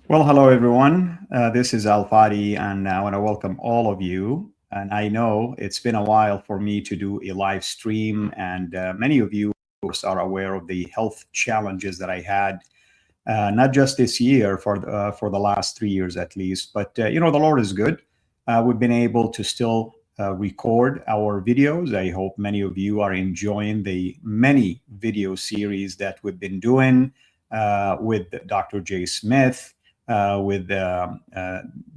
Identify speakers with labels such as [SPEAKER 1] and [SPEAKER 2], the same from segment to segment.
[SPEAKER 1] Well, hello everyone. This is Al Fadi, and I want to welcome all of you. And I know it's been a while for me to do a live stream, and many of you, of course, are aware of the health challenges that I had, not just this year, for the last 3 years at least. But the Lord is good. We've been able to still record our videos. I hope many of you are enjoying the many video series that we've been doing with Dr. Jay Smith, with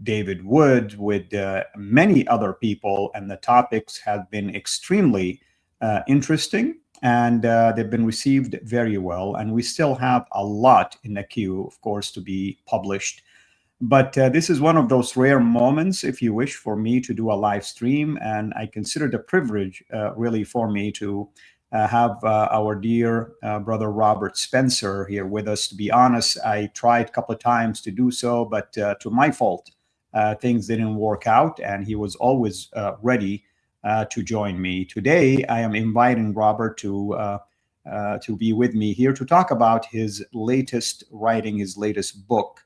[SPEAKER 1] David Wood, with many other people, and the topics have been extremely interesting, and they've been received very well. And we still have a lot in the queue, of course, to be published. But this is one of those rare moments, if you wish, for me to do a live stream, and I consider it a privilege, really, for me to have our dear brother Robert Spencer here with us. To be honest, I tried a couple of times to do so, but to my fault, things didn't work out, and he was always ready to join me. Today, I am inviting Robert to be with me here to talk about his latest writing, his latest book.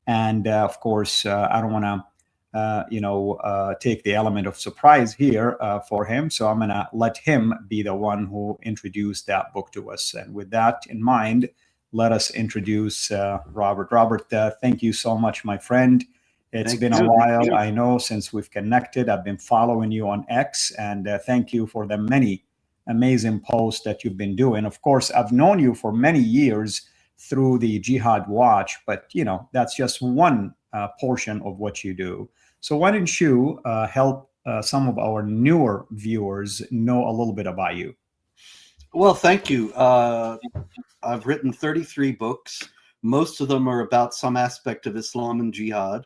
[SPEAKER 1] And of course, I don't want to take the element of surprise here for him. So I'm going to let him be the one who introduced that book to us. And with that in mind, let us introduce Robert. Robert, thank you so much, my friend. It's been a while, I know, since we've connected. I've been following you on X, and thank you for the many amazing posts that you've been doing. Of course, I've known you for many years through the Jihad Watch, but that's just one portion of what you do. So why don't you help some of our newer viewers know a little bit about you?
[SPEAKER 2] Well, thank you. I've written 33 books. Most of them are about some aspect of Islam and jihad.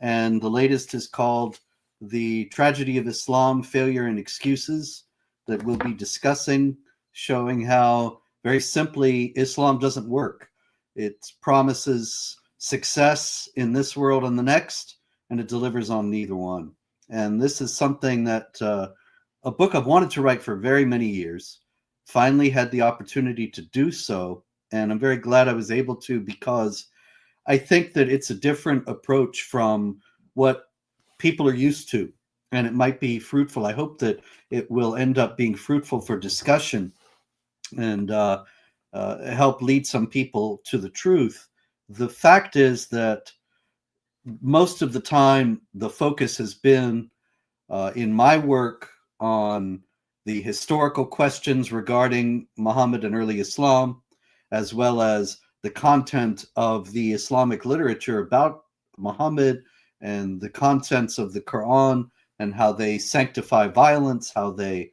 [SPEAKER 2] And the latest is called The Tragedy of Islam, Failure and Excuses, that we'll be discussing, showing how, very simply, Islam doesn't work. It promises success in this world and the next, and it delivers on neither one. And this is something that a book I've wanted to write for very many years. Finally had the opportunity to do so, and I'm very glad I was able to, because I think that it's a different approach from what people are used to, and it might be fruitful. I hope that it will end up being fruitful for discussion and help lead some people to the truth. The fact is that most of the time, the focus has been in my work on the historical questions regarding Muhammad and early Islam, as well as the content of the Islamic literature about Muhammad and the contents of the Quran and how they sanctify violence, how they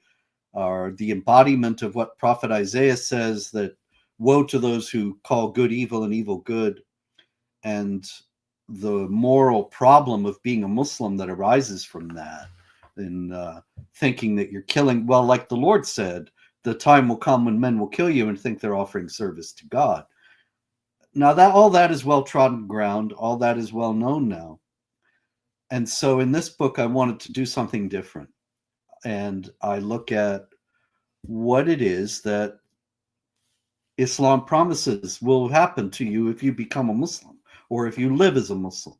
[SPEAKER 2] are the embodiment of what Prophet Isaiah says, that woe to those who call good evil and evil good, and the moral problem of being a Muslim that arises from that, and thinking that you're killing, well, like the Lord said, the time will come when men will kill you and think they're offering service to God. Now, that all that is well-trodden ground, all that is well known now. And so in this book, I wanted to do something different. And I look at what it is that Islam promises will happen to you if you become a Muslim or if you live as a Muslim,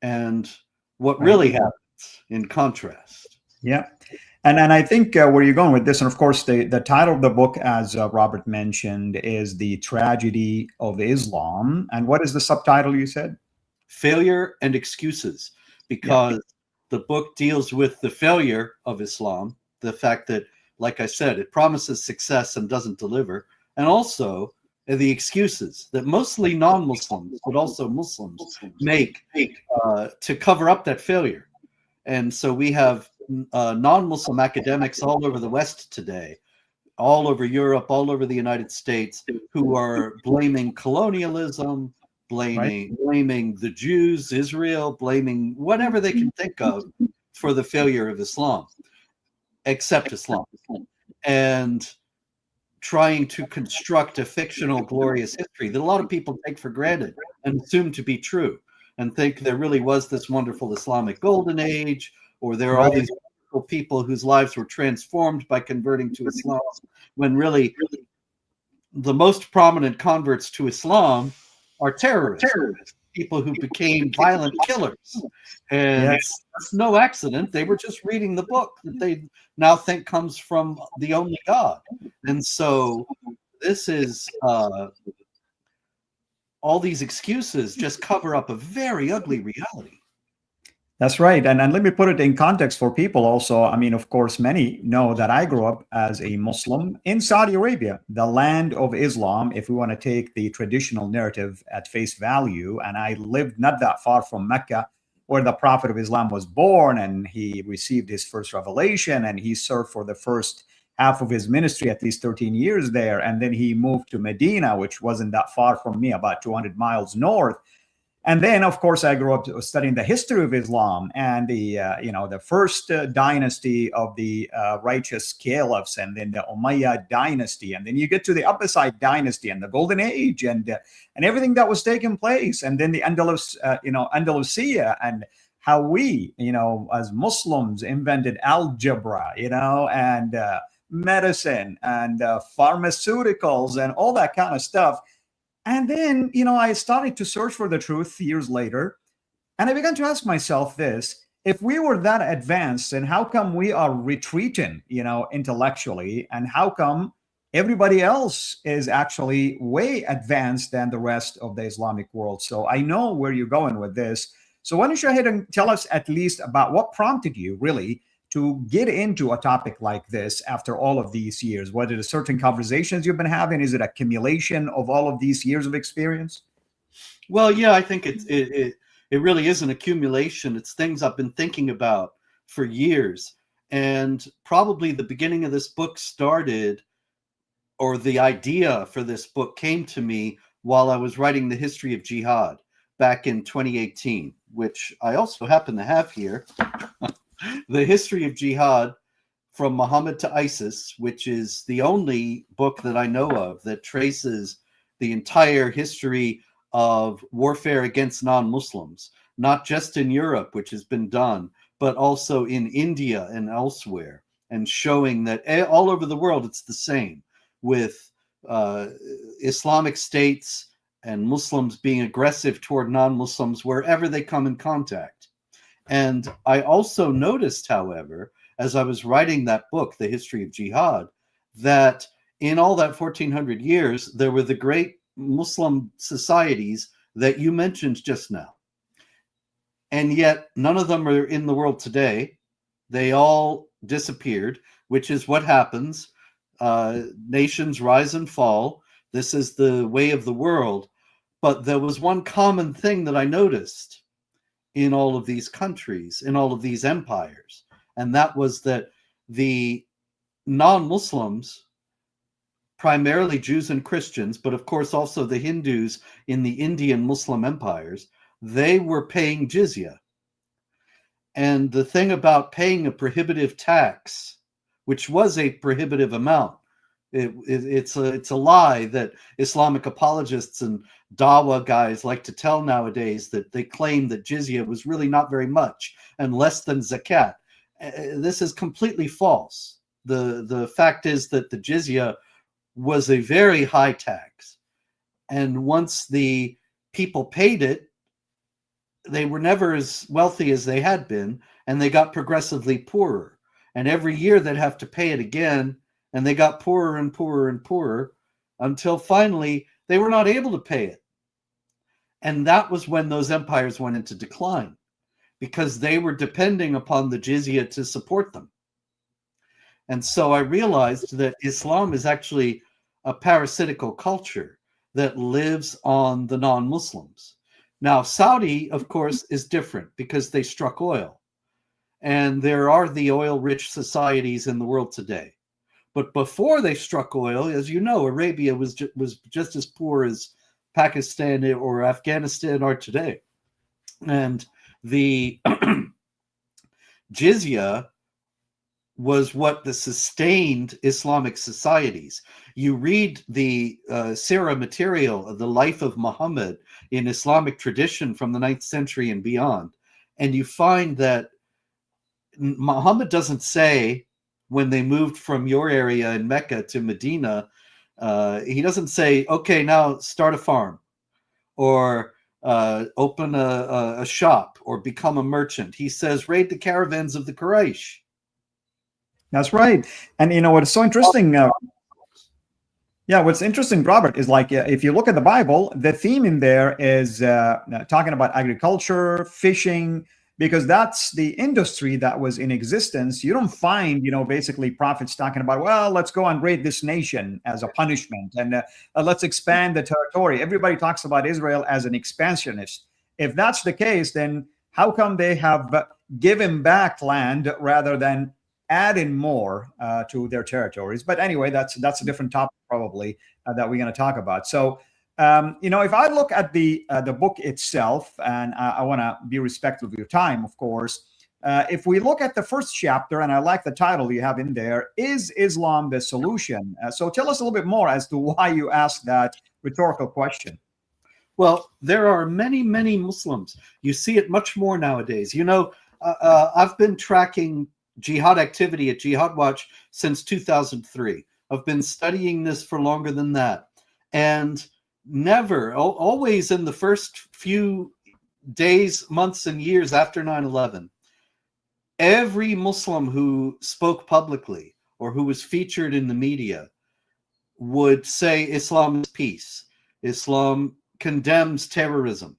[SPEAKER 2] and what really happens in contrast.
[SPEAKER 1] Yeah. And I think where you're going with this, and of course, the title of the book, as Robert mentioned, is The Tragedy of Islam. And what is the subtitle you said?
[SPEAKER 2] Failure and Excuses, because the book deals with the failure of Islam, the fact that, like I said, it promises success and doesn't deliver, and also the excuses that mostly non-Muslims, but also Muslims, make to cover up that failure. And so we have non-Muslim academics all over the West today, all over Europe, all over the United States, who are blaming colonialism, blaming the Jews, Israel, blaming whatever they can think of for the failure of Islam, except Islam, and trying to construct a fictional glorious history that a lot of people take for granted and assume to be true, and think there really was this wonderful Islamic golden age, or there are all these wonderful people whose lives were transformed by converting to Islam, when really the most prominent converts to Islam are terrorists, people who became violent killers. And it's no accident. They were just reading the book that they now think comes from the only God. And so this is all these excuses just cover up a very ugly reality.
[SPEAKER 1] That's right. And let me put it in context for people also. I mean, of course, many know that I grew up as a Muslim in Saudi Arabia, the land of Islam, if we want to take the traditional narrative at face value. And I lived not that far from Mecca, where the Prophet of Islam was born, and he received his first revelation, and he served for the first half of his ministry, at least 13 years there. And then he moved to Medina, which wasn't that far from me, about 200 miles north. And then, of course, I grew up studying the history of Islam and the first dynasty of the righteous caliphs, and then the Umayyad dynasty, and then you get to the Abbasid dynasty and the Golden Age, and everything that was taking place, and then the Andalusia, and how we, as Muslims, invented algebra, and medicine and pharmaceuticals and all that kind of stuff. And then, I started to search for the truth years later. And I began to ask myself this: if we were that advanced, then how come we are retreating, intellectually? And how come everybody else is actually way advanced than the rest of the Islamic world? So I know where you're going with this. So why don't you go ahead and tell us at least about what prompted you really to get into a topic like this after all of these years? What are the certain conversations you've been having? Is it accumulation of all of these years of experience?
[SPEAKER 2] Well, yeah, I think it really is an accumulation. It's things I've been thinking about for years. And probably the beginning of this book started, or the idea for this book came to me while I was writing the history of jihad back in 2018, which I also happen to have here. The History of Jihad from Muhammad to ISIS, which is the only book that I know of that traces the entire history of warfare against non-Muslims, not just in Europe, which has been done, but also in India and elsewhere, and showing that all over the world it's the same, with Islamic states and Muslims being aggressive toward non-Muslims wherever they come in contact. And I also noticed, however, as I was writing that book, The History of Jihad, that in all that 1400 years, there were the great Muslim societies that you mentioned just now. And yet none of them are in the world today. They all disappeared, which is what happens. Nations rise and fall. This is the way of the world. But there was one common thing that I noticed in all of these countries, in all of these empires, and that was that the non-Muslims, primarily Jews and Christians, but of course also the Hindus in the Indian Muslim empires, they were paying jizya. And the thing about paying a prohibitive tax, which was a prohibitive amount, It's a lie that Islamic apologists and Dawa guys like to tell nowadays, that they claim that jizya was really not very much and less than zakat. This is completely false. The fact is that the jizya was a very high tax, and once the people paid it, they were never as wealthy as they had been, and they got progressively poorer. And every year they'd have to pay it again, and they got poorer and poorer and poorer until finally they were not able to pay it. And that was when those empires went into decline, because they were depending upon the jizya to support them. And so I realized that Islam is actually a parasitical culture that lives on the non-Muslims. Now, Saudi, of course, is different because they struck oil. And there are the oil-rich societies in the world today. But before they struck oil, as you know, Arabia was just as poor as Pakistan or Afghanistan are today. And the jizya was what the sustained Islamic societies. You read the Sirah material of the life of Muhammad in Islamic tradition from the 9th century and beyond, and you find that Muhammad doesn't say, when they moved from your area in Mecca to Medina, he doesn't say, okay, now start a farm, or open a shop, or become a merchant. He says, raid the caravans of the Quraysh.
[SPEAKER 1] That's right. And what's so interesting, what's interesting, Robert, is like, if you look at the Bible, the theme in there is talking about agriculture, fishing, because that's the industry that was in existence. You don't find, basically prophets talking about, well, let's go and raid this nation as a punishment, and let's expand the territory. Everybody talks about Israel as an expansionist. If that's the case, then how come they have given back land rather than adding more to their territories? But anyway, that's a different topic probably that we're going to talk about. So, if I look at the book itself, and I want to be respectful of your time, of course, if we look at the first chapter, and I like the title you have in there, Is Islam the Solution? So tell us a little bit more as to why you asked that rhetorical question.
[SPEAKER 2] Well, there are many, many Muslims. You see it much more nowadays. I've been tracking jihad activity at Jihad Watch since 2003. I've been studying this for longer than that. And always in the first few days, months, and years after 9/11, every Muslim who spoke publicly or who was featured in the media would say Islam is peace. Islam condemns terrorism.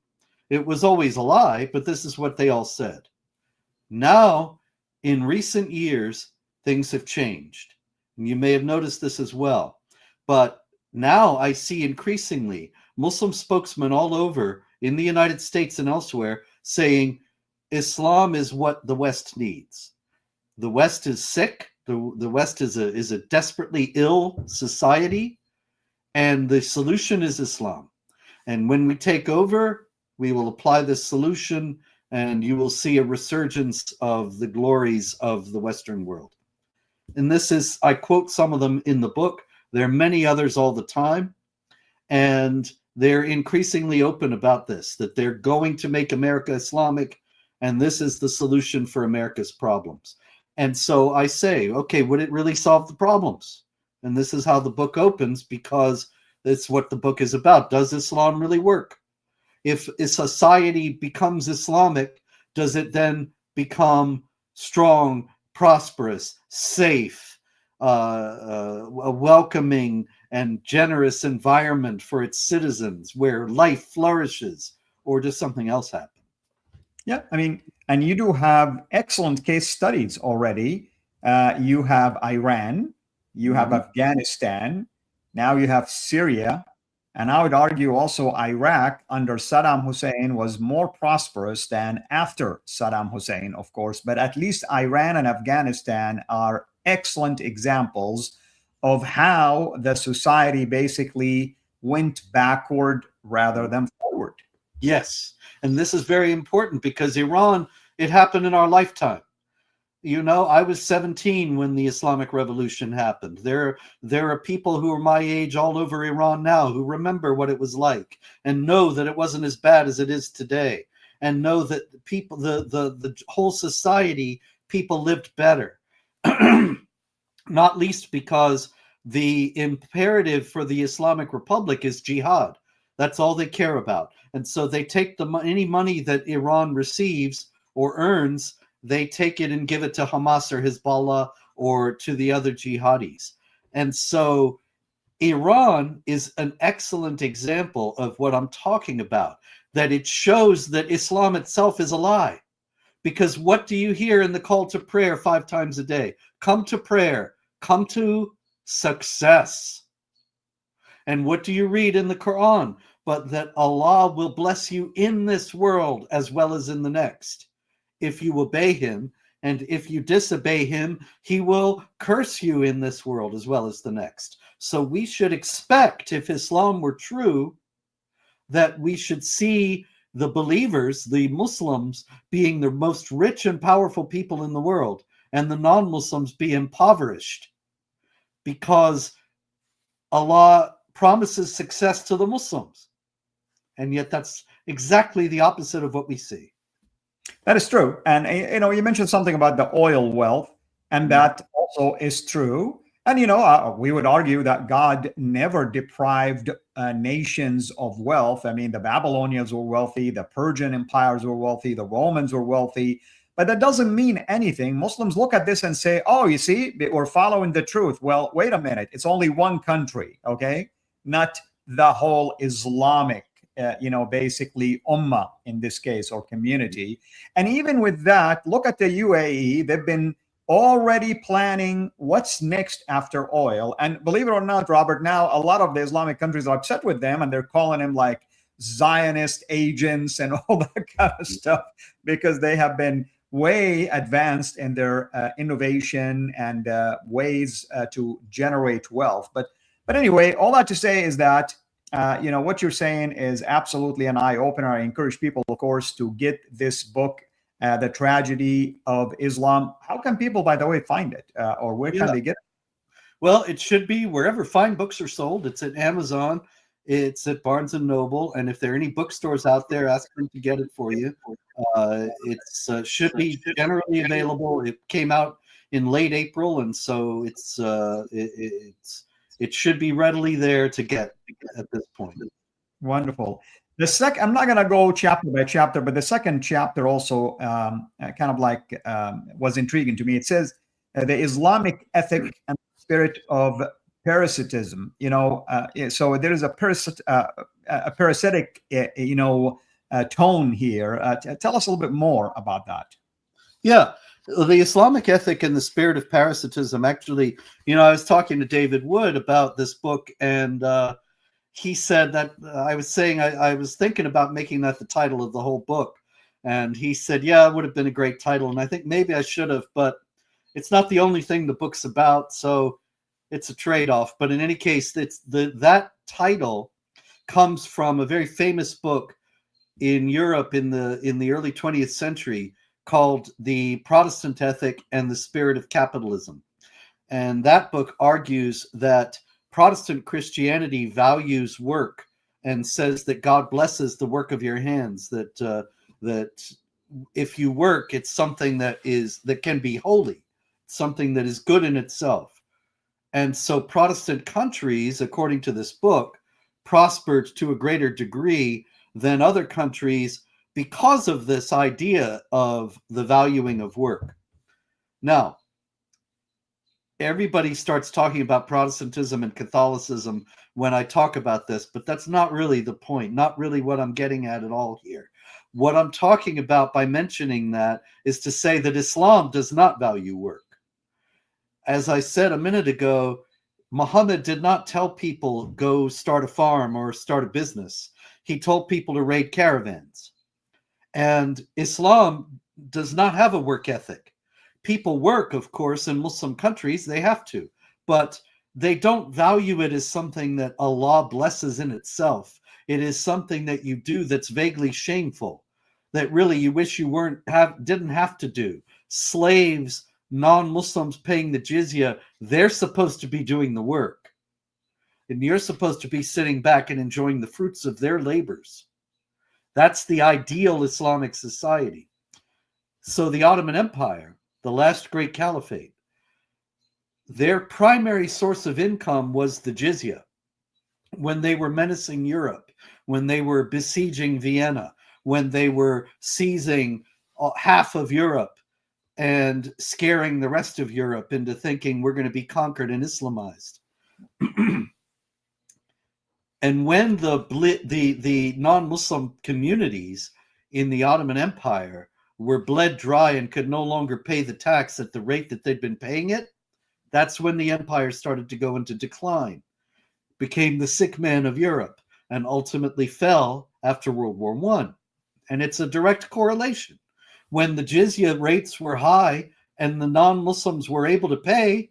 [SPEAKER 2] It was always a lie, but this is what they all said. Now, in recent years, things have changed. And you may have noticed this as well. But now I see increasingly Muslim spokesmen all over in the United States and elsewhere saying Islam is what the West needs. The West is sick. The West is a desperately ill society, and the solution is Islam. And when we take over, we will apply this solution, and you will see a resurgence of the glories of the Western world. And this is, I quote some of them in the book. There are many others all the time, and they're increasingly open about this, that they're going to make America Islamic, and this is the solution for America's problems. And so I say, okay, would it really solve the problems? And this is how the book opens, because it's what the book is about. Does Islam really work? If a society becomes Islamic, does it then become strong, prosperous, safe, a welcoming and generous environment for its citizens where life flourishes, or does something else happen?
[SPEAKER 1] Yeah, I mean, and you do have excellent case studies already. You have Iran, you have Afghanistan, now you have Syria, and I would argue also Iraq under Saddam Hussein was more prosperous than after Saddam Hussein, of course, but at least Iran and Afghanistan are excellent examples of how the society basically went backward rather than forward.
[SPEAKER 2] Yes, and this is very important because Iran, it happened in our lifetime. You know, I was 17 when the Islamic Revolution happened. There are people who are my age all over Iran now who remember what it was like and know that it wasn't as bad as it is today, and know that people, the whole society, people lived better. Not least because the imperative for the Islamic Republic is jihad. That's all they care about. And so they take any money that Iran receives or earns, they take it and give it to Hamas or Hezbollah or to the other jihadis. And so Iran is an excellent example of what I'm talking about, that it shows that Islam itself is a lie. Because what do you hear in the call to prayer 5 times a day? Come to prayer, come to success. And what do you read in the Quran? But that Allah will bless you in this world as well as in the next, if you obey him. And if you disobey him, he will curse you in this world as well as the next. So we should expect, if Islam were true, that we should see the believers, the Muslims, being the most rich and powerful people in the world, and the non-Muslims be impoverished, because Allah promises success to the Muslims. And yet that's exactly the opposite of what we see.
[SPEAKER 1] That is true. And, you know, you mentioned something about the oil wealth, and that also is true. And, you know, we would argue that God never deprived nations of wealth. I mean, the Babylonians were wealthy, the Persian empires were wealthy, the Romans were wealthy, but that doesn't mean anything. Muslims look at this and say, oh, you see, we're following the truth. Well, wait a minute. It's only one country, okay? Not the whole Islamic, you know, basically ummah in this case, or community. And even with that, look at the UAE. They've been already planning what's next after oil. And believe it or not, Robert, now a lot of the Islamic countries are upset with them, and they're calling them like Zionist agents and all that kind of stuff, because they have been way advanced in their innovation and ways to generate wealth. But anyway, all that to say is that you know, what you're saying is absolutely an eye-opener. I encourage people, of course, to get this book, The Tragedy of Islam. How can people, by the way, find it? Or where can they get it?
[SPEAKER 2] Well, it should be wherever fine books are sold. It's at Amazon. It's at Barnes & Noble. And if there are any bookstores out there, ask them to get it for you. It should be generally available. It came out in late April, and so it should be readily there to get at this point. Wonderful.
[SPEAKER 1] I'm not going to go chapter by chapter, but the second chapter also kind of like was intriguing to me. It says the Islamic ethic and spirit of parasitism. You know, so there is a parasitic, you know, tone here. Tell us a little bit more about that.
[SPEAKER 2] Yeah. The Islamic ethic and the spirit of parasitism, actually, you know, I was talking to David Wood about this book, and he said that I was saying I was thinking about making that the title of the whole book. And he said, yeah, it would have been a great title. And I think maybe I should have, but it's not the only thing the book's about. So it's a trade-off. But in any case, that title comes from a very famous book in Europe in the early 20th century called The Protestant Ethic and the Spirit of Capitalism. And that book argues that Protestant Christianity values work and says that God blesses the work of your hands, that if you work, it's something that can be holy, something that is good in itself. And so Protestant countries, according to this book, prospered to a greater degree than other countries because of this idea of the valuing of work. Now, everybody starts talking about Protestantism and Catholicism when I talk about this, but that's not really the point, not really what I'm getting at all here. What I'm talking about by mentioning that is to say that Islam does not value work. As I said a minute ago, Muhammad did not tell people go start a farm or start a business. He told people to raid caravans. And Islam does not have a work ethic. People work, of course, in Muslim countries, they have to, but they don't value it as something that Allah blesses in itself. It is something that you do that's vaguely shameful, that really you wish you didn't have to do. Slaves non-Muslims paying the jizya, they're supposed to be doing the work. And you're supposed to be sitting back and enjoying the fruits of their labors. That's the ideal Islamic society. So the Ottoman Empire, the last great caliphate, their primary source of income was the jizya. When they were menacing Europe, when they were besieging Vienna, when they were seizing half of Europe and scaring the rest of Europe into thinking we're going to be conquered and Islamized. And when the non-Muslim communities in the Ottoman Empire were bled dry and could no longer pay the tax at the rate that they'd been paying it, that's when the empire started to go into decline, became the sick man of Europe, and ultimately fell after World War I. And it's a direct correlation. When the jizya rates were high and the non-Muslims were able to pay,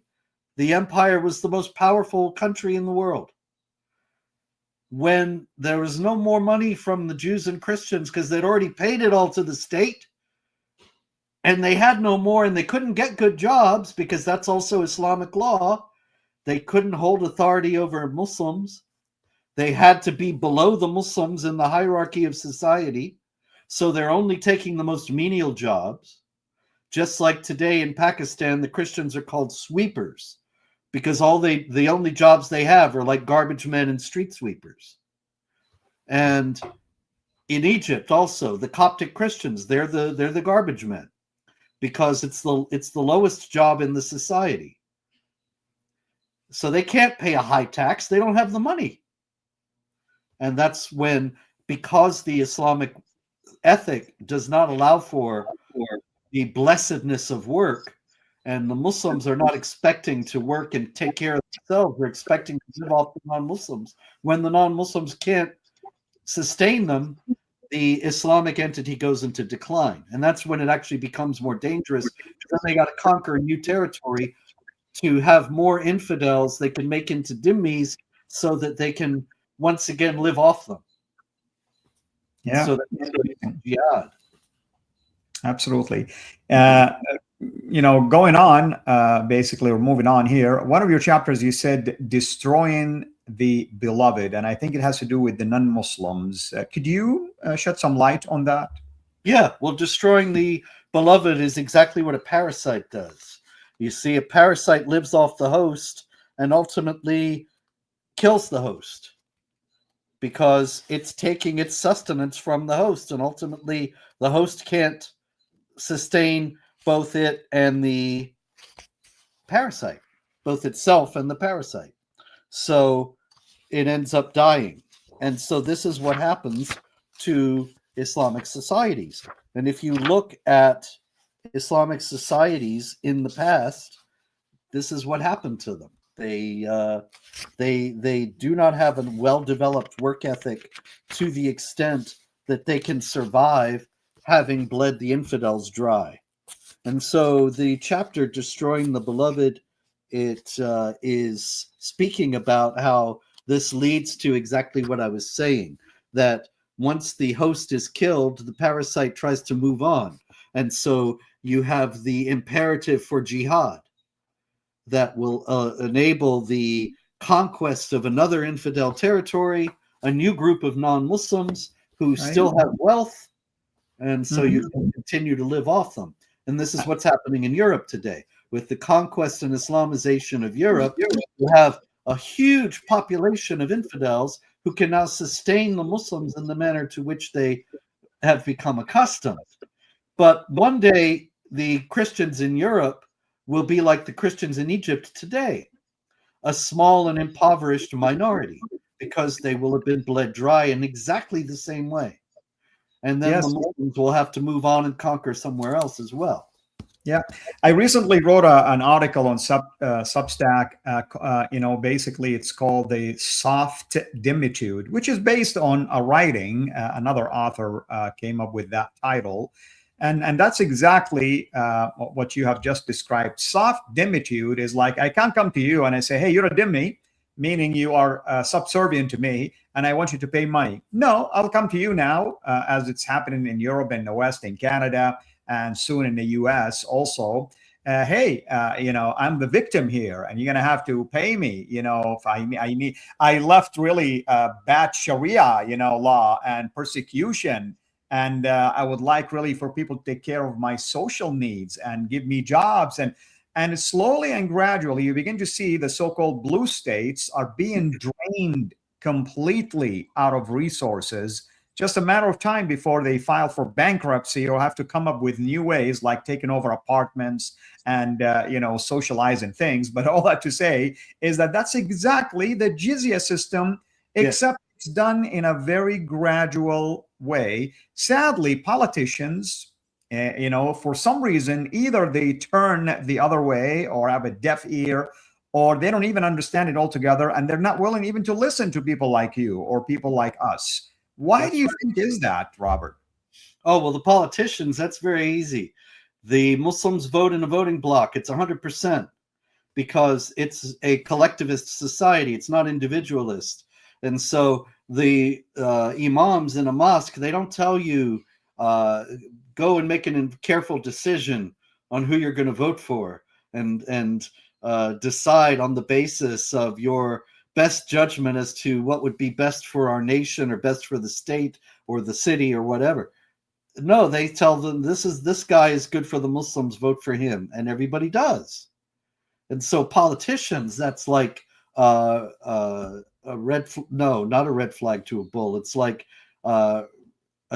[SPEAKER 2] the empire was the most powerful country in the world. When there was no more money from the Jews and Christians because they'd already paid it all to the state, and they had no more, and they couldn't get good jobs because that's also Islamic law. They couldn't hold authority over Muslims. They had to be below the Muslims in the hierarchy of society. So they're only taking the most menial jobs. Just like today in Pakistan, the Christians are called sweepers because the only jobs they have are like garbage men and street sweepers. And in Egypt also, the Coptic Christians, they're the garbage men because it's the lowest job in the society. So they can't pay a high tax. They don't have the money. And that's when, because the Islamic ethic does not allow for the blessedness of work, and the Muslims are not expecting to work and take care of themselves. They're expecting to live off the non-Muslims. When the non-Muslims can't sustain them, the Islamic entity goes into decline. And that's when it actually becomes more dangerous. Then they got to conquer a new territory to have more infidels they can make into dhimmis so that they can once again live off them.
[SPEAKER 1] Yeah.
[SPEAKER 2] So that's jihad.
[SPEAKER 1] Absolutely. Going on, basically, we're moving on here. One of your chapters, you said destroying the beloved, and I think it has to do with the non-Muslims. Could you shed some light on that?
[SPEAKER 2] Yeah, well, destroying the beloved is exactly what a parasite does. You see, a parasite lives off the host and ultimately kills the host because it's taking its sustenance from the host, and ultimately the host can't sustain both it and the parasite, both itself and the parasite. So it ends up dying. And so this is what happens to Islamic societies. And if you look at Islamic societies in the past, this is what happened to them. They do not have a well-developed work ethic to the extent that they can survive having bled the infidels dry. And so the chapter Destroying the Beloved, it is speaking about how this leads to exactly what I was saying, that once the host is killed, the parasite tries to move on. And so you have the imperative for jihad that will enable the conquest of another infidel territory, a new group of non-Muslims who still have wealth, and so you can continue to live off them. And this is what's happening in Europe today. With the conquest and Islamization of Europe, you have a huge population of infidels who can now sustain the Muslims in the manner to which they have become accustomed. But one day, the Christians in Europe will be like the Christians in Egypt today, a small and impoverished minority, because they will have been bled dry in exactly the same way. And then the Muslims will have to move on and conquer somewhere else as well.
[SPEAKER 1] Yeah, I recently wrote an article on Substack. Basically, it's called the Soft Dhimmitude, which is based on a writing. Another author came up with that title, and that's exactly what you have just described. Soft Dhimmitude is like, I can't come to you and I say, hey, you're a dhimmi, meaning you are subservient to me, and I want you to pay money. No, I'll come to you now, as it's happening in Europe and the West, in Canada, and soon in the US also. hey, I'm the victim here, and you're going to have to pay me. If I left really bad Sharia, law and persecution, and I would like really for people to take care of my social needs and give me jobs, and slowly and gradually you begin to see the so-called blue states are being drained completely out of resources. Just a matter of time before they file for bankruptcy or have to come up with new ways like taking over apartments and socializing things. But all that to say is that that's exactly the jizya system, except it's done in a very gradual way. Sadly, politicians, for some reason, either they turn the other way or have a deaf ear, or they don't even understand it altogether, and they're not willing even to listen to people like you or people like us. Why do you think is that, Robert?
[SPEAKER 2] Oh, well, the politicians, that's very easy. The Muslims vote in a voting bloc. It's 100% because it's a collectivist society. It's not individualist. And so the imams in a mosque, they don't tell you, go and make a careful decision on who you're going to vote for and decide on the basis of your best judgment as to what would be best for our nation or best for the state or the city or whatever. No, they tell them this guy is good for the Muslims, vote for him, and everybody does. And so politicians, that's like a not a red flag to a bull. It's like a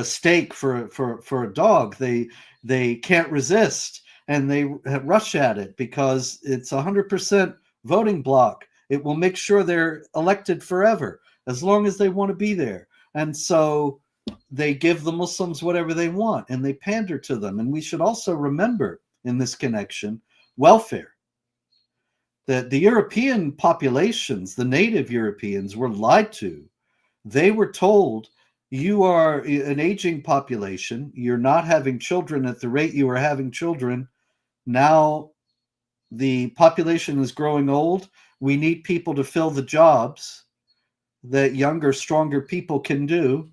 [SPEAKER 2] steak for a dog. They can't resist and they rush at it because it's 100% voting bloc. It will make sure they're elected forever as long as they want to be there. And so they give the Muslims whatever they want and they pander to them. And we should also remember in this connection, welfare. That the European populations, the native Europeans, were lied to. They were told, you are an aging population. You're not having children at the rate you were having children. Now the population is growing old. We need people to fill the jobs that younger, stronger people can do.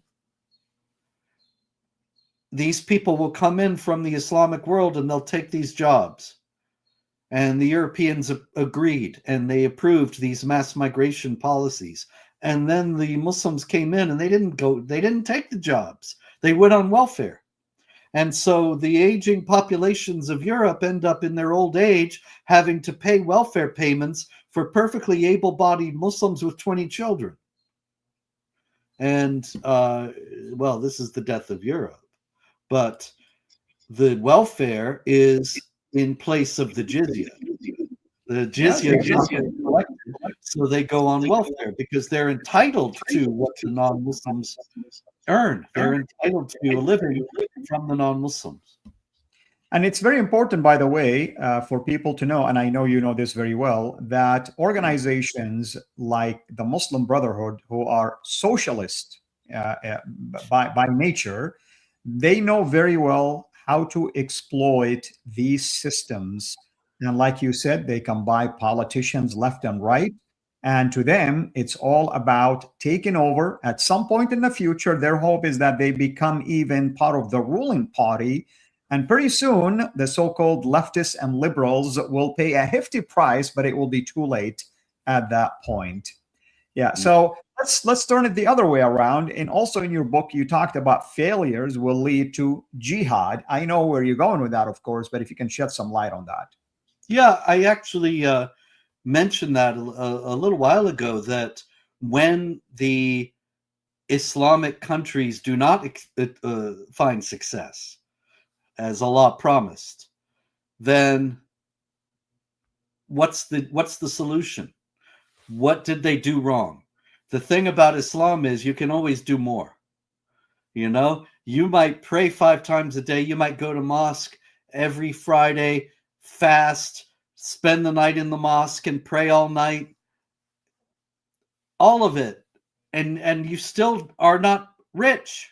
[SPEAKER 2] These people will come in from the Islamic world and they'll take these jobs. And the Europeans agreed and they approved these mass migration policies. And then the Muslims came in and they didn't take the jobs. They went on welfare. And so the aging populations of Europe end up in their old age having to pay welfare payments for perfectly able-bodied Muslims with 20 children. And, well, this is the death of Europe. But the welfare is in place of the jizya. The jizya is collected, so they go on welfare because they're entitled to what the non-Muslims earn. They're entitled to a living from the non-Muslims.
[SPEAKER 1] And it's very important, by the way, for people to know, and I know you know this very well, that organizations like the Muslim Brotherhood, who are socialist by nature, they know very well how to exploit these systems. And like you said, they can buy politicians left and right. And to them, it's all about taking over. At some point in the future, their hope is that they become even part of the ruling party. And pretty soon, the so-called leftists and liberals will pay a hefty price, but it will be too late at that point. Yeah, so let's turn it the other way around. And also in your book, you talked about failures will lead to jihad. I know where you're going with that, of course, but if you can shed some light on that.
[SPEAKER 2] Yeah, I actually mentioned that a little while ago, that when the Islamic countries do not find success, as Allah promised, then what's the solution? What did they do wrong? The thing about Islam is you can always do more. You know, you might pray 5 times a day. You might go to mosque every Friday, fast, spend the night in the mosque and pray all night. All of it. And you still are not rich.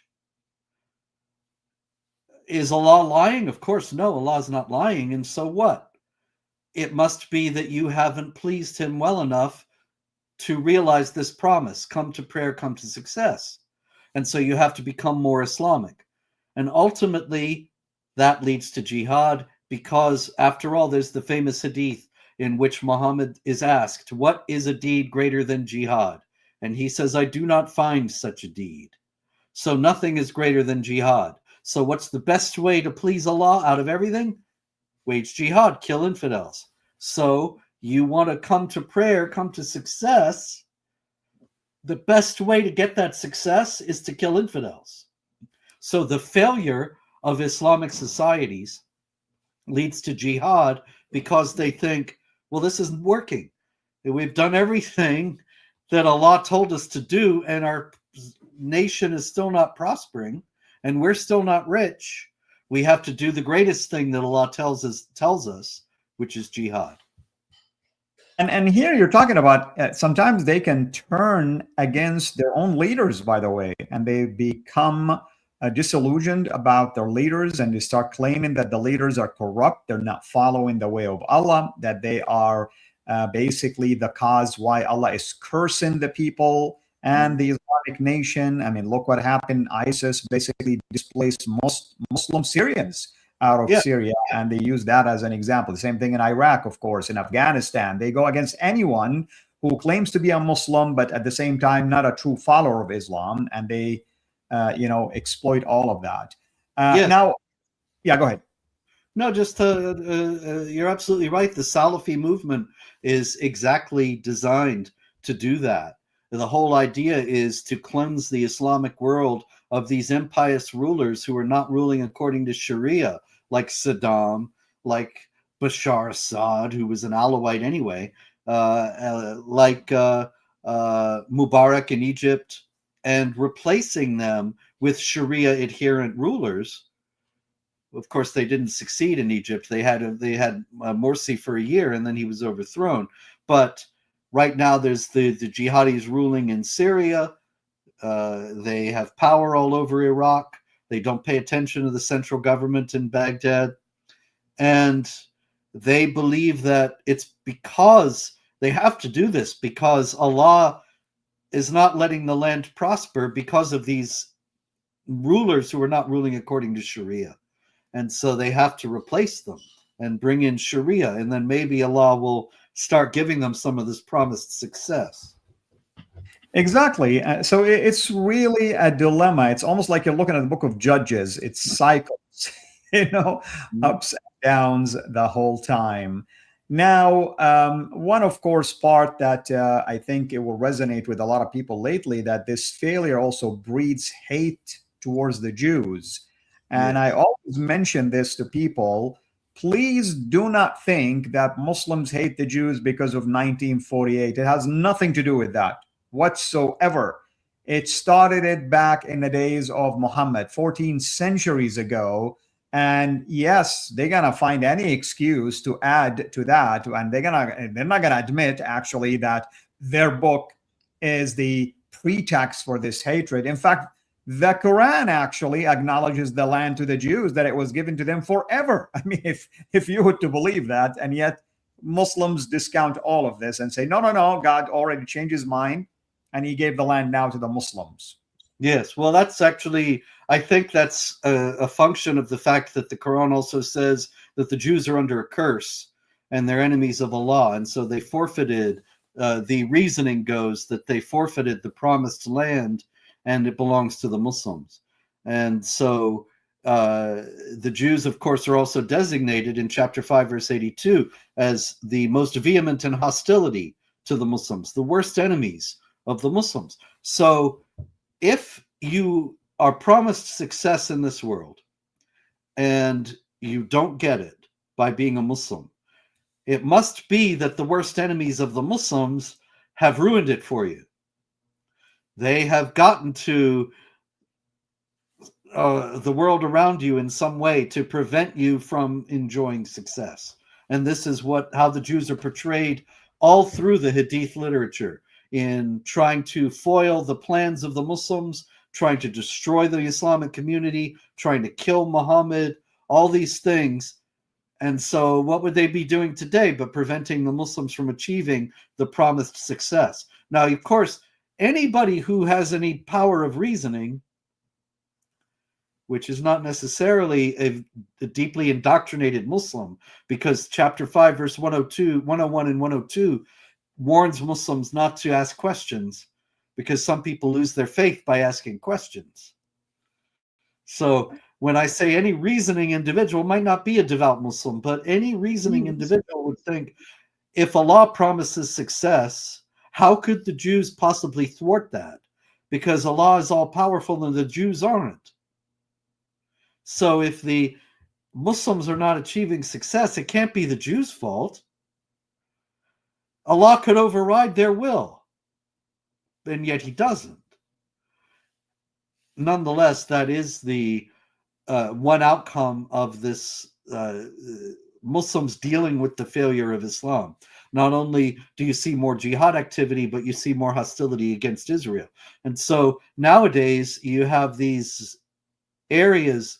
[SPEAKER 2] Is Allah lying? Of course, no, Allah is not lying. And so what? It must be that you haven't pleased him well enough to realize this promise. Come to prayer, come to success. And so you have to become more Islamic. And ultimately, that leads to jihad. because after all, there's the famous hadith in which Muhammad is asked, what is a deed greater than jihad? And he says, I do not find such a deed. So nothing is greater than jihad. So what's the best way to please Allah out of everything? Wage jihad, kill infidels. So you want to come to prayer, come to success. The best way to get that success is to kill infidels. So the failure of Islamic societies leads to jihad because they think, well, this isn't working. We've done everything that Allah told us to do, and our nation is still not prospering, and we're still not rich. We have to do the greatest thing that Allah tells us, which is jihad.
[SPEAKER 1] And here you're talking about sometimes they can turn against their own leaders, by the way, and they become disillusioned about their leaders, and they start claiming that the leaders are corrupt, they're not following the way of Allah, that they are basically the cause why Allah is cursing the people and the Islamic nation. I mean, look what happened. ISIS basically displaced most Muslim Syrians out of Syria, and they use that as an example. The same thing in Iraq, of course, in Afghanistan. They go against anyone who claims to be a Muslim, but at the same time, not a true follower of Islam, and they exploit all of that. Now, go ahead.
[SPEAKER 2] No, just you're absolutely right. The Salafi movement is exactly designed to do that. The whole idea is to cleanse the Islamic world of these impious rulers who are not ruling according to Sharia, like Saddam, like Bashar Assad, who was an Alawite anyway, like Mubarak in Egypt, and replacing them with Sharia adherent rulers. Of course, they didn't succeed in Egypt. They had Morsi for a year, and then he was overthrown. But right now, there's the jihadis ruling in Syria. They have power all over Iraq. They don't pay attention to the central government in Baghdad. And they believe that it's because they have to do this, because Allah is not letting the land prosper because of these rulers who are not ruling according to Sharia. And so they have to replace them and bring in Sharia, and then maybe Allah will start giving them some of this promised success.
[SPEAKER 1] Exactly. So it's really a dilemma. It's almost like you're looking at the book of Judges. It's cycles, ups and downs the whole time. Now, one, of course, part that I think it will resonate with a lot of people lately, that this failure also breeds hate towards the Jews. And I always mention this to people. Please do not think that Muslims hate the Jews because of 1948. It has nothing to do with that whatsoever. It started back in the days of Muhammad, 14 centuries ago. And yes, they're gonna find any excuse to add to that, and they're not gonna admit actually that their book is the pretext for this hatred. In fact, the Quran actually acknowledges the land to the Jews, that it was given to them forever. I mean, if you were to believe that, and yet Muslims discount all of this and say, no, God already changed his mind, and he gave the land now to the Muslims.
[SPEAKER 2] Yes, well, that's actually, I think that's a function of the fact that the Quran also says that the Jews are under a curse and they're enemies of Allah. And so they forfeited, the reasoning goes that they forfeited the promised land and it belongs to the Muslims. And so the Jews, of course, are also designated in chapter 5, verse 82 as the most vehement in hostility to the Muslims, the worst enemies of the Muslims. So if you are promised success in this world and you don't get it by being a Muslim, it must be that the worst enemies of the Muslims have ruined it for you. They have gotten to the world around you in some way to prevent you from enjoying success. And this is how the Jews are portrayed all through the Hadith literature, in trying to foil the plans of the Muslims, trying to destroy the Islamic community, trying to kill Muhammad, all these things. And so what would they be doing today but preventing the Muslims from achieving the promised success? Now, of course, anybody who has any power of reasoning which is not necessarily a deeply indoctrinated Muslim, because chapter 5, verse 102, 101 and 102 warns Muslims not to ask questions, because some people lose their faith by asking questions. So when I say any reasoning individual, might not be a devout Muslim, but any reasoning individual would think, if Allah promises success, how could the Jews possibly thwart that? Because Allah is all powerful and the Jews aren't. So if the Muslims are not achieving success, it can't be the Jews' fault. Allah could override their will, and yet he doesn't. Nonetheless, that is the one outcome of this Muslims dealing with the failure of Islam. Not only do you see more jihad activity, but you see more hostility against Israel. And so nowadays you have these areas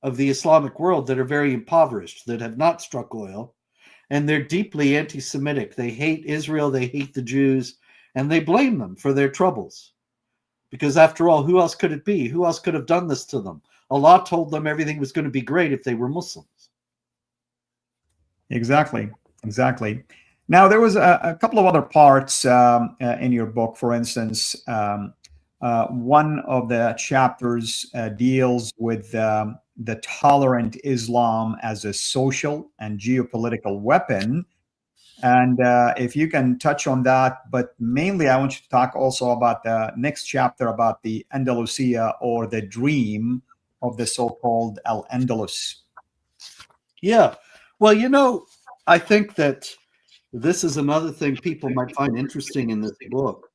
[SPEAKER 2] of the Islamic world that are very impoverished, that have not struck oil, and they're deeply anti-Semitic. They hate Israel, they hate the Jews, and they blame them for their troubles. Because after all, who else could it be? Who else could have done this to them? Allah told them everything was going to be great if they were Muslims.
[SPEAKER 1] Exactly. Now, there was a couple of other parts in your book. For instance, one of the chapters deals with the tolerant Islam as a social and geopolitical weapon. And if you can touch on that, but mainly I want you to talk also about the next chapter about the Andalusia, or the dream of the so-called Al-Andalus.
[SPEAKER 2] Yeah. Well, I think that this is another thing people might find interesting in this book.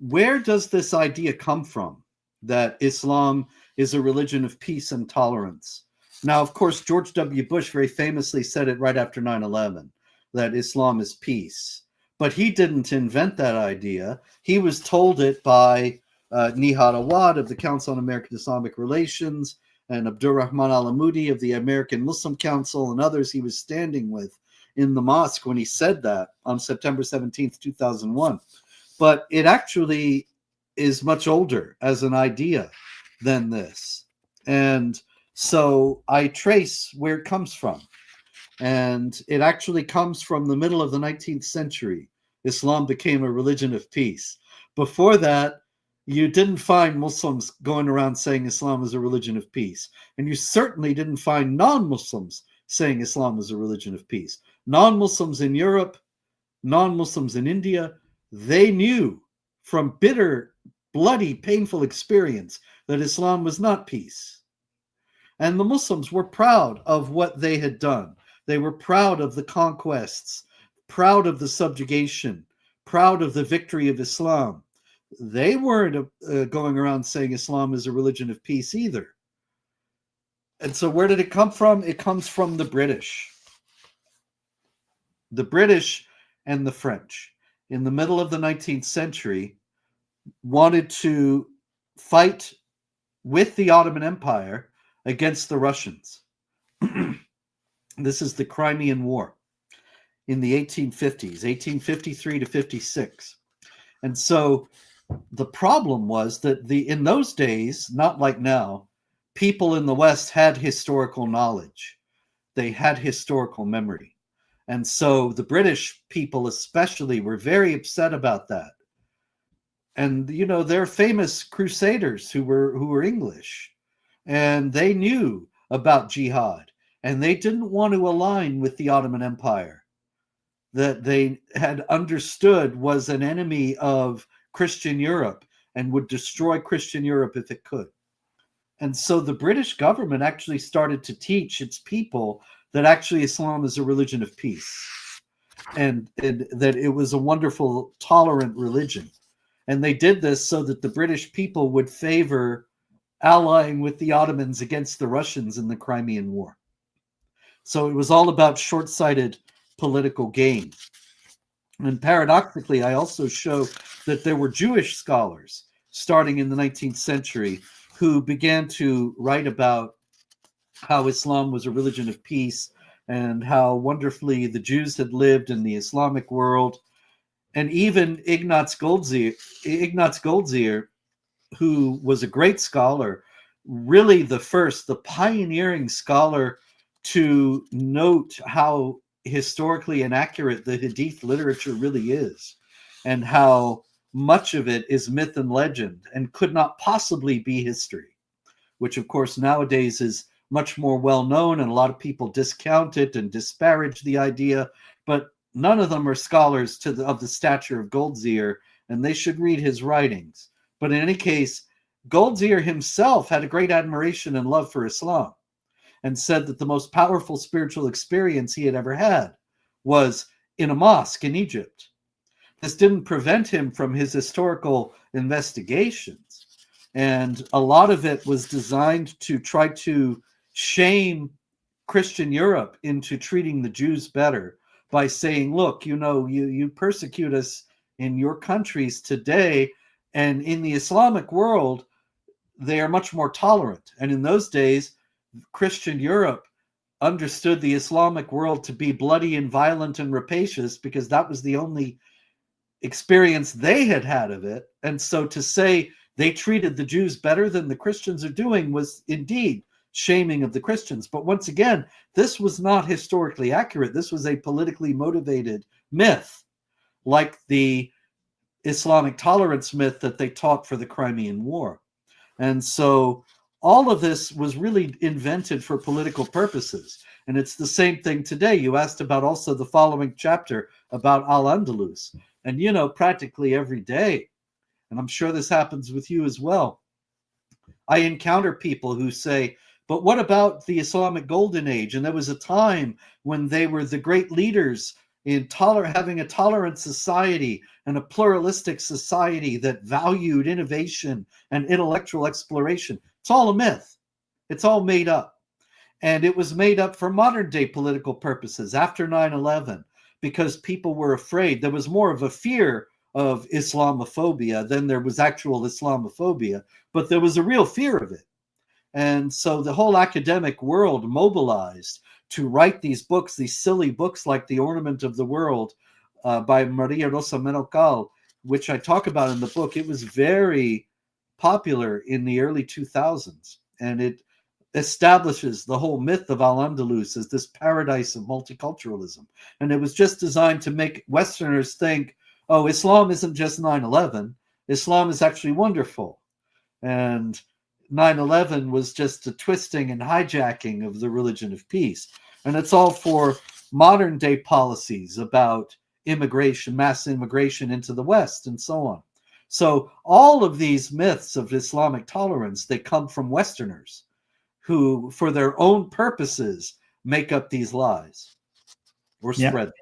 [SPEAKER 2] Where does this idea come from, that Islam is a religion of peace and tolerance? Now, of course, George W. Bush very famously said it right after 9/11, that Islam is peace. But he didn't invent that idea. He was told it by Nihad Awad of the Council on American-Islamic Relations, and Abdurrahman al-Amudi of the American Muslim Council, and others he was standing with in the mosque when he said that on September 17th, 2001. But it actually is much older as an idea than this. And so I trace where it comes from. And it actually comes from the middle of the 19th century. Islam became a religion of peace. Before that, you didn't find Muslims going around saying Islam is a religion of peace. And you certainly didn't find non-Muslims saying Islam is a religion of peace. Non-Muslims in Europe, non-Muslims in India, they knew from bitter, bloody, painful experience that Islam was not peace. And the Muslims were proud of what they had done. They were proud of the conquests, proud of the subjugation, proud of the victory of Islam. They weren't going around saying Islam is a religion of peace either. And so where did it come from? It comes from the British. The British and the French, in the middle of the 19th century, wanted to fight with the Ottoman Empire against the Russians. This is the Crimean War in the 1850s, 1853 to 56. And so the problem was that in those days, not like now, people in the West had historical knowledge. They had historical memory. And so the British people especially were very upset about that. And, they're famous crusaders who were English, and they knew about jihad, and they didn't want to align with the Ottoman Empire that they had understood was an enemy of Christian Europe and would destroy Christian Europe if it could. And so the British government actually started to teach its people that actually Islam is a religion of peace, and that it was a wonderful, tolerant religion. And they did this so that the British people would favor allying with the Ottomans against the Russians in the Crimean War. So it was all about short-sighted political gain. And paradoxically, I also show that there were Jewish scholars starting in the 19th century who began to write about how Islam was a religion of peace and how wonderfully the Jews had lived in the Islamic world. And even Ignaz Goldziher, who was a great scholar, really the pioneering scholar to note how historically inaccurate the Hadith literature really is, and how much of it is myth and legend and could not possibly be history, which of course nowadays is much more well known, and a lot of people discount it and disparage the idea, but none of them are scholars of the stature of Goldziher, and they should read his writings. But in any case, Goldziher himself had a great admiration and love for Islam, and said that the most powerful spiritual experience he had ever had was in a mosque in Egypt. This didn't prevent him from his historical investigations, and a lot of it was designed to try to shame Christian Europe into treating the Jews better by saying, look, you persecute us in your countries today, and in the Islamic world, they are much more tolerant. And in those days, Christian Europe understood the Islamic world to be bloody and violent and rapacious, because that was the only experience they had had of it. And so to say they treated the Jews better than the Christians are doing was indeed shaming of the Christians. But once again, this was not historically accurate. This was a politically motivated myth, like the Islamic tolerance myth that they taught for the Crimean War. And so all of this was really invented for political purposes. And it's the same thing today. You asked about also the following chapter about Al-Andalus. And, practically every day, and I'm sure this happens with you as well, I encounter people who say, but what about the Islamic Golden Age? And there was a time when they were the great leaders in having a tolerant society and a pluralistic society that valued innovation and intellectual exploration. It's all a myth. It's all made up. And it was made up for modern day political purposes after 9/11, because people were afraid. There was more of a fear of Islamophobia than there was actual Islamophobia, but there was a real fear of it. And so the whole academic world mobilized to write these books, these silly books like The Ornament of the World by Maria Rosa Menocal, which I talk about in the book. It was very popular in the early 2000s, and it establishes the whole myth of Al-Andalus as this paradise of multiculturalism. And it was just designed to make Westerners think, oh, Islam isn't just 9/11. Islam is actually wonderful. And 9/11 was just a twisting and hijacking of the religion of peace. And it's all for modern day policies about immigration, mass immigration into the West, and so on. So all of these myths of Islamic tolerance, they come from Westerners who, for their own purposes, make up these lies or spread them.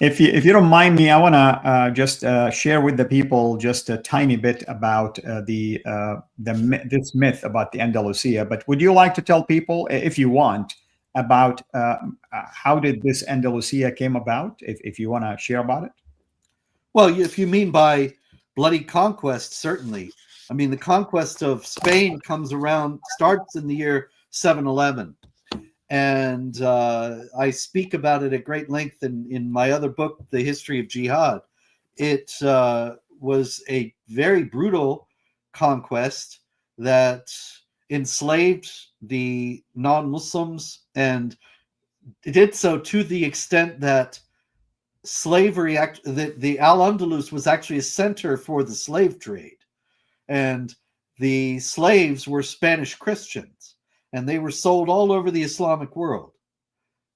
[SPEAKER 1] If you don't mind me, I want to just share with the people just a tiny bit about this myth about the Andalusia. But would you like to tell people, if you want, about how did this Andalusia came about? If you want to share about it.
[SPEAKER 2] Well, if you mean by bloody conquest, certainly. I mean, the conquest of Spain starts in the year 711. And I speak about it at great length in my other book, The History of Jihad. It was a very brutal conquest that enslaved the non-Muslims, and it did so to the extent that slavery, the Al-Andalus was actually a center for the slave trade. And the slaves were Spanish Christians, and they were sold all over the Islamic world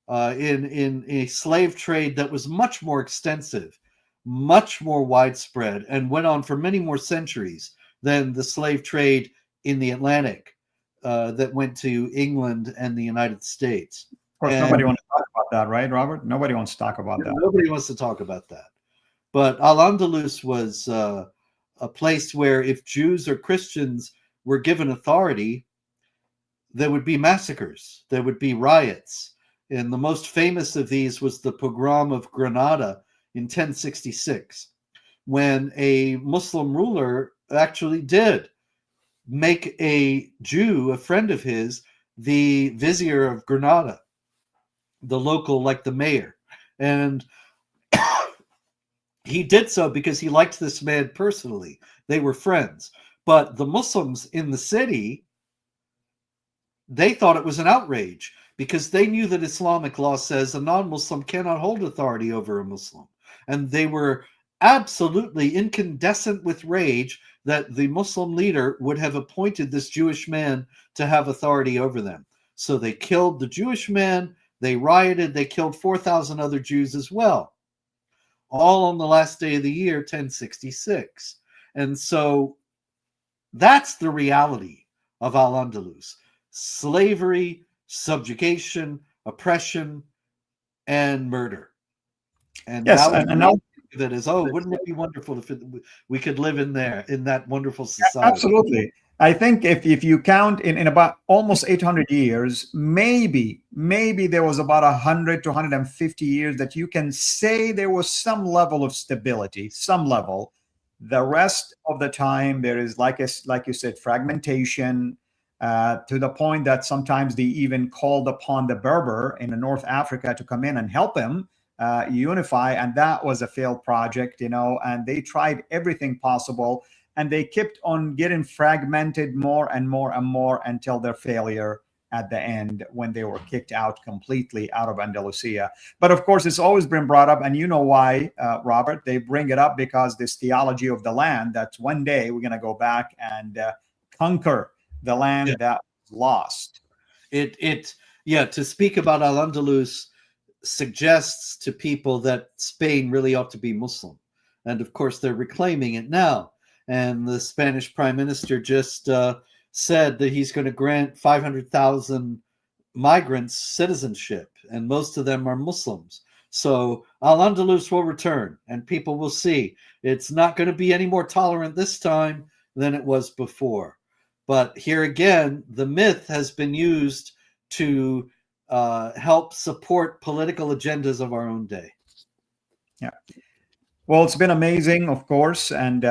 [SPEAKER 2] in a slave trade that was much more extensive, much more widespread, and went on for many more centuries than the slave trade in the Atlantic that went to England and the United States.
[SPEAKER 1] Of course, nobody wants to talk about that, right, Robert? Nobody wants to talk about that.
[SPEAKER 2] Nobody wants to talk about that. But Al-Andalus was a place where if Jews or Christians were given authority, there would be massacres, there would be riots. And the most famous of these was the pogrom of Granada in 1066, when a Muslim ruler actually did make a Jew, a friend of his, the vizier of Granada, the local, like the mayor. And he did so because he liked this man personally. They were friends. But the Muslims in the city they thought it was an outrage because they knew that Islamic law says a non-Muslim cannot hold authority over a Muslim. And they were absolutely incandescent with rage that the Muslim leader would have appointed this Jewish man to have authority over them. So they killed the Jewish man, they rioted, they killed 4,000 other Jews as well, all on the last day of the year, 1066. And so that's the reality of Al-Andalus: slavery, subjugation, oppression, and murder. And
[SPEAKER 1] Yes,
[SPEAKER 2] that
[SPEAKER 1] and now
[SPEAKER 2] that is, oh, wouldn't it be wonderful if we could live in there, in that wonderful society?
[SPEAKER 1] absolutely. I think if you count in about almost 800 years, maybe there was about 100 to 150 years that you can say there was some level of stability, some level. The rest of the time, there is, like you said, fragmentation, to the point that sometimes they even called upon the Berber in North Africa to come in and help them unify, and that was a failed project, and they tried everything possible, and they kept on getting fragmented more and more and more until their failure at the end, when they were kicked out completely out of Andalusia. But of course, it's always been brought up, and you know why, Robert. They bring it up because this theology of the land, that one day we're going to go back and conquer the land that was lost.
[SPEAKER 2] To speak about Al-Andalus suggests to people that Spain really ought to be Muslim. And of course, they're reclaiming it now. And the Spanish prime minister just said that he's going to grant 500,000 migrants citizenship, and most of them are Muslims. So Al-Andalus will return, and people will see it's not going to be any more tolerant this time than it was before. But here again, the myth has been used to help support political agendas of our own day.
[SPEAKER 1] Yeah. Well, it's been amazing, of course. And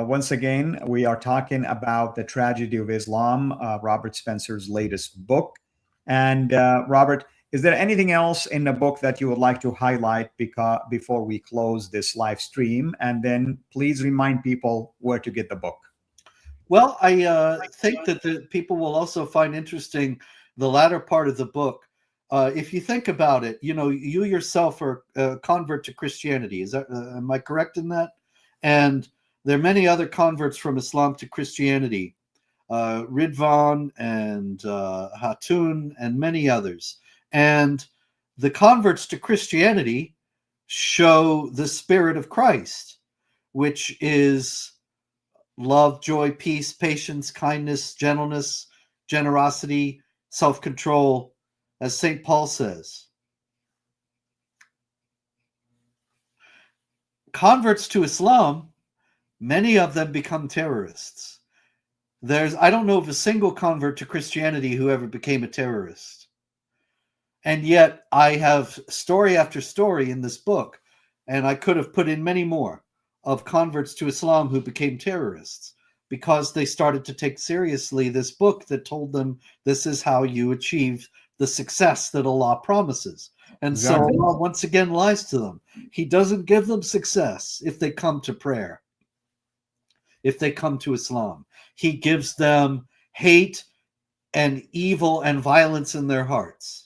[SPEAKER 1] once again, we are talking about The Tragedy of Islam, Robert Spencer's latest book. And Robert, is there anything else in the book that you would like to highlight before we close this live stream? And then please remind people where to get the book.
[SPEAKER 2] Well, I think that the people will also find interesting the latter part of the book. If you think about it, you yourself are a convert to Christianity. Am I correct in that? And there are many other converts from Islam to Christianity, Ridvan and Hatun and many others. And the converts to Christianity show the spirit of Christ, which is love, joy, peace, patience, kindness, gentleness, generosity, self-control, as St. Paul says. Converts to Islam, many of them become terrorists. I don't know of a single convert to Christianity who ever became a terrorist. And yet I have story after story in this book, and I could have put in many more, of converts to Islam who became terrorists because they started to take seriously this book that told them this is how you achieve the success that Allah promises. And exactly. So Allah once again lies to them. He doesn't give them success if they come to prayer, if they come to Islam. He gives them hate and evil and violence in their hearts.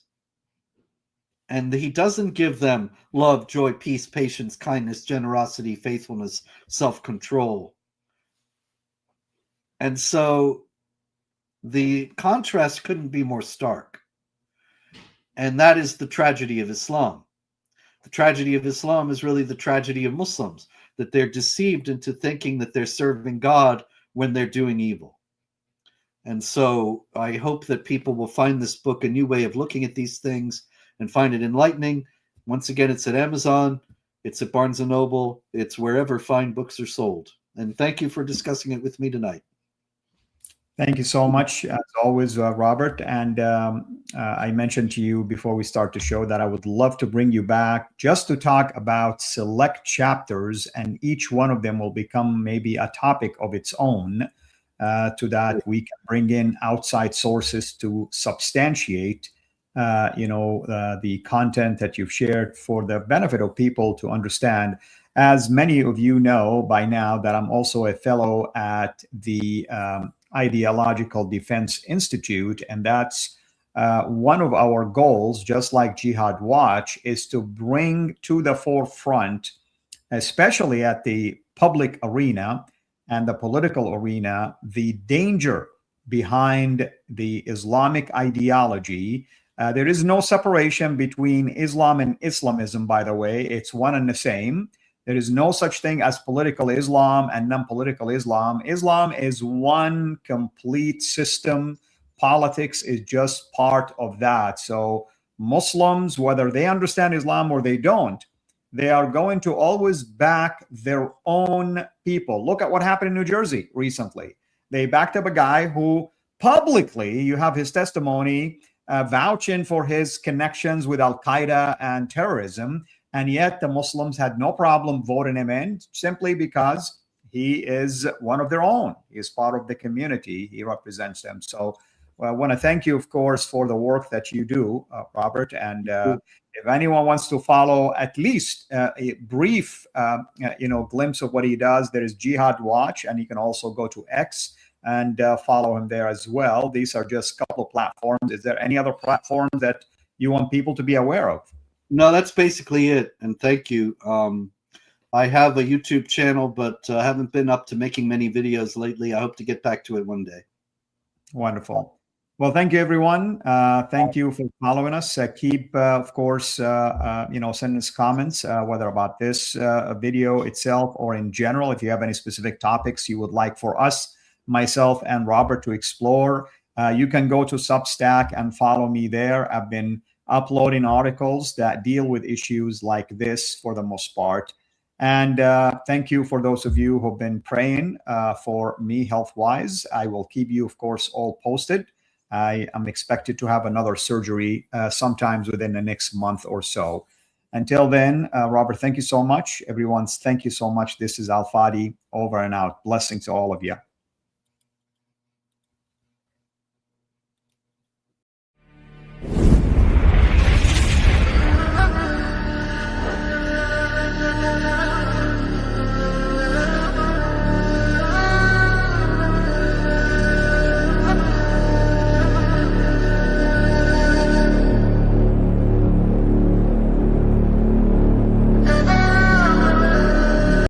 [SPEAKER 2] And he doesn't give them love, joy, peace, patience, kindness, generosity, faithfulness, self-control. And so the contrast couldn't be more stark. And that is the tragedy of Islam. The tragedy of Islam is really the tragedy of Muslims, that they're deceived into thinking that they're serving God when they're doing evil. And so I hope that people will find this book a new way of looking at these things and find it enlightening. Once again, it's at Amazon, it's at Barnes & Noble, it's wherever fine books are sold. And thank you for discussing it with me tonight.
[SPEAKER 1] Thank you so much, as always, Robert. And I mentioned to you before we start the show that I would love to bring you back just to talk about select chapters, and each one of them will become maybe a topic of its own. To that, we can bring in outside sources to substantiate, the content that you've shared for the benefit of people to understand. As many of you know by now, that I'm also a fellow at the Ideological Defense Institute, and that's one of our goals, just like Jihad Watch, is to bring to the forefront, especially at the public arena and the political arena, the danger behind the Islamic ideology. There is no separation between Islam and Islamism, by the way. It's one and the same. There is no such thing as political Islam and non-political Islam. Islam is one complete system. Politics is just part of that. So Muslims, whether they understand Islam or they don't, they are going to always back their own people. Look at what happened in New Jersey recently. They backed up a guy who publicly, you have his testimony, vouching for his connections with Al-Qaeda and terrorism. And yet the Muslims had no problem voting him in simply because he is one of their own. He is part of the community. He represents them. So I want to thank you, of course, for the work that you do, Robert. And if anyone wants to follow at least a brief, glimpse of what he does, there is Jihad Watch, and you can also go to X and follow him there as well. These are just a couple of platforms. Is there any other platform that you want people to be aware of?
[SPEAKER 2] No, that's basically it. And thank you. I have a YouTube channel, but I haven't been up to making many videos lately. I hope to get back to it one day.
[SPEAKER 1] Wonderful. Well, thank you, everyone. Thank you for following us. Keep, of course, sending us comments, whether about this video itself or in general. If you have any specific topics you would like for us, myself and Robert, to explore, you can go to Substack and follow me there. I've been uploading articles that deal with issues like this for the most part. And thank you for those of you who've been praying for me health-wise. I will keep you, of course, all posted. I am expected to have another surgery sometimes within the next month or so. Until then, Robert, thank you so much. Everyone, thank you so much. This is Al Fadi, over and out. Blessings to all of you.